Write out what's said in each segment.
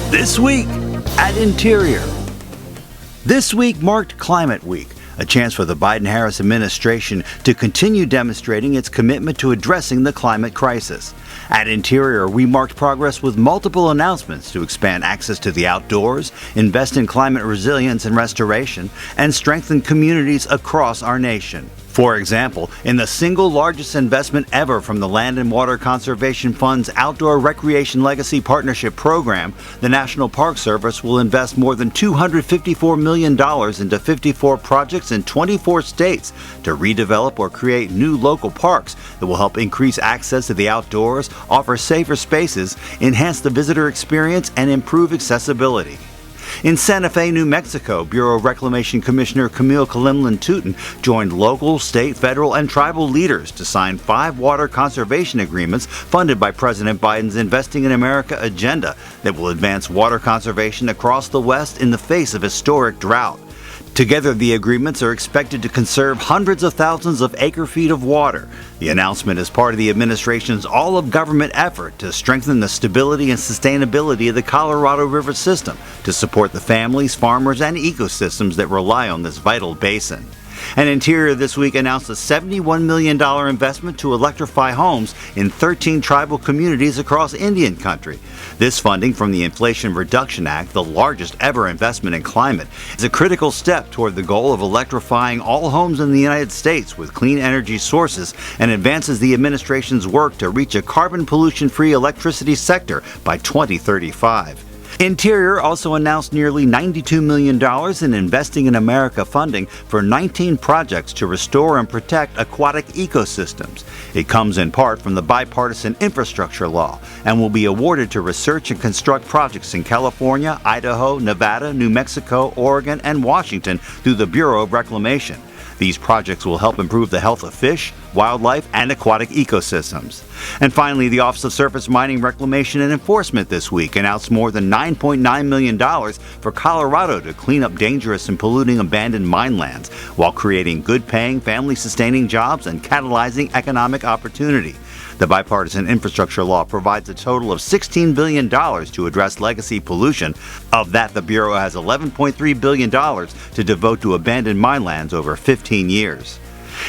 This week at Interior. This week marked Climate Week, a chance for the Biden-Harris administration to continue demonstrating its commitment to addressing the climate crisis. At Interior, we marked progress with multiple announcements to expand access to the outdoors, invest in climate resilience and restoration, and strengthen communities across our nation. For example, in the single largest investment ever from the Land and Water Conservation Fund's Outdoor Recreation Legacy Partnership Program, the National Park Service will invest more than $254 million into 54 projects in 24 states to redevelop or create new local parks that will help increase access to the outdoors, offer safer spaces, enhance the visitor experience, and improve accessibility. In Santa Fe, New Mexico, Bureau of Reclamation Commissioner Camille Kalimlin-Touton joined local, state, federal, and tribal leaders to sign 5 water conservation agreements funded by President Biden's Investing in America agenda that will advance water conservation across the West in the face of historic drought. Together, the agreements are expected to conserve hundreds of thousands of acre-feet of water. The announcement is part of the administration's all-of-government effort to strengthen the stability and sustainability of the Colorado River system to support the families, farmers, and ecosystems that rely on this vital basin. And Interior this week announced a $71 million investment to electrify homes in 13 tribal communities across Indian country. This funding from the Inflation Reduction Act, the largest ever investment in climate, is a critical step toward the goal of electrifying all homes in the United States with clean energy sources and advances the administration's work to reach a carbon pollution-free electricity sector by 2035. Interior also announced nearly $92 million in Investing in America funding for 19 projects to restore and protect aquatic ecosystems. It comes in part from the bipartisan infrastructure law and will be awarded to research and construct projects in California, Idaho, Nevada, New Mexico, Oregon, and Washington through the Bureau of Reclamation. These projects will help improve the health of fish, wildlife, and aquatic ecosystems. And finally, the Office of Surface Mining Reclamation and Enforcement this week announced more than $9.9 million for Colorado to clean up dangerous and polluting abandoned mine lands while creating good-paying, family-sustaining jobs and catalyzing economic opportunity. The bipartisan infrastructure law provides a total of $16 billion to address legacy pollution. Of that, the Bureau has $11.3 billion to devote to abandoned mine lands over 15 years.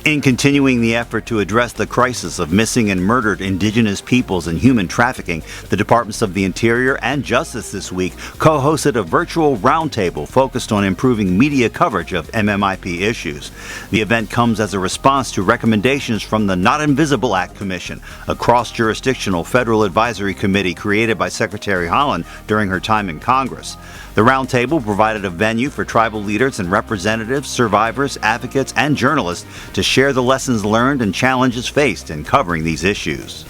In continuing the effort to address the crisis of missing and murdered indigenous peoples and human trafficking, the Departments of the Interior and Justice this week co-hosted a virtual roundtable focused on improving media coverage of MMIP issues. The event comes as a response to recommendations from the Not Invisible Act Commission, a cross-jurisdictional federal advisory committee created by Secretary Haaland during her time in Congress. The roundtable provided a venue for tribal leaders and representatives, survivors, advocates, and journalists to share the lessons learned and challenges faced in covering these issues.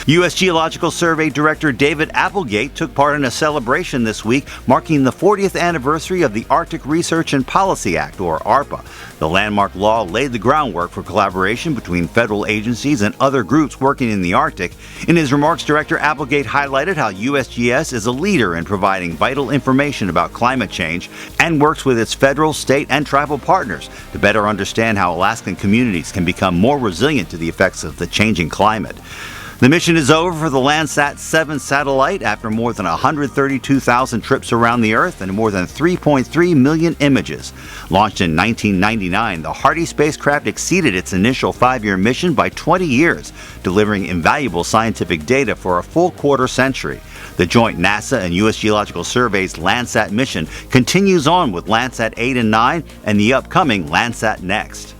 U.S. Geological Survey Director David Applegate took part in a celebration this week marking the 40th anniversary of the Arctic Research and Policy Act, or ARPA. The landmark law laid the groundwork for collaboration between federal agencies and other groups working in the Arctic. In his remarks, Director Applegate highlighted how USGS is a leader in providing vital information about climate change and works with its federal, state, and tribal partners to better understand how Alaskan communities can become more resilient to the effects of the changing climate. The mission is over for the Landsat 7 satellite after more than 132,000 trips around the Earth and more than 3.3 million images. Launched in 1999, the hardy spacecraft exceeded its initial 5-year mission by 20 years, delivering invaluable scientific data for a full quarter century. The joint NASA and U.S. Geological Survey's Landsat mission continues on with Landsat 8 and 9 and the upcoming Landsat Next.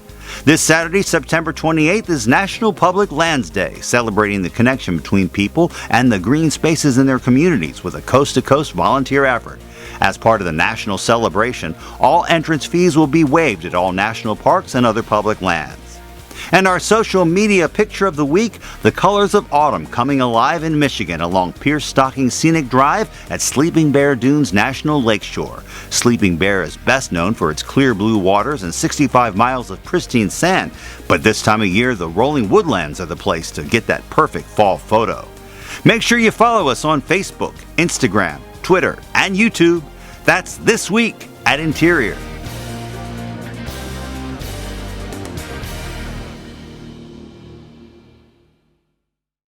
This Saturday, September 28th, is National Public Lands Day, celebrating the connection between people and the green spaces in their communities with a coast-to-coast volunteer effort. As part of the national celebration, all entrance fees will be waived at all national parks and other public lands. And our social media picture of the week, the colors of autumn coming alive in Michigan along Pierce Stocking Scenic Drive at Sleeping Bear Dunes National Lakeshore. Sleeping Bear is best known for its clear blue waters and 65 miles of pristine sand, but this time of year the rolling woodlands are the place to get that perfect fall photo. Make sure you follow us on Facebook, Instagram, Twitter, and YouTube. That's This Week at Interior.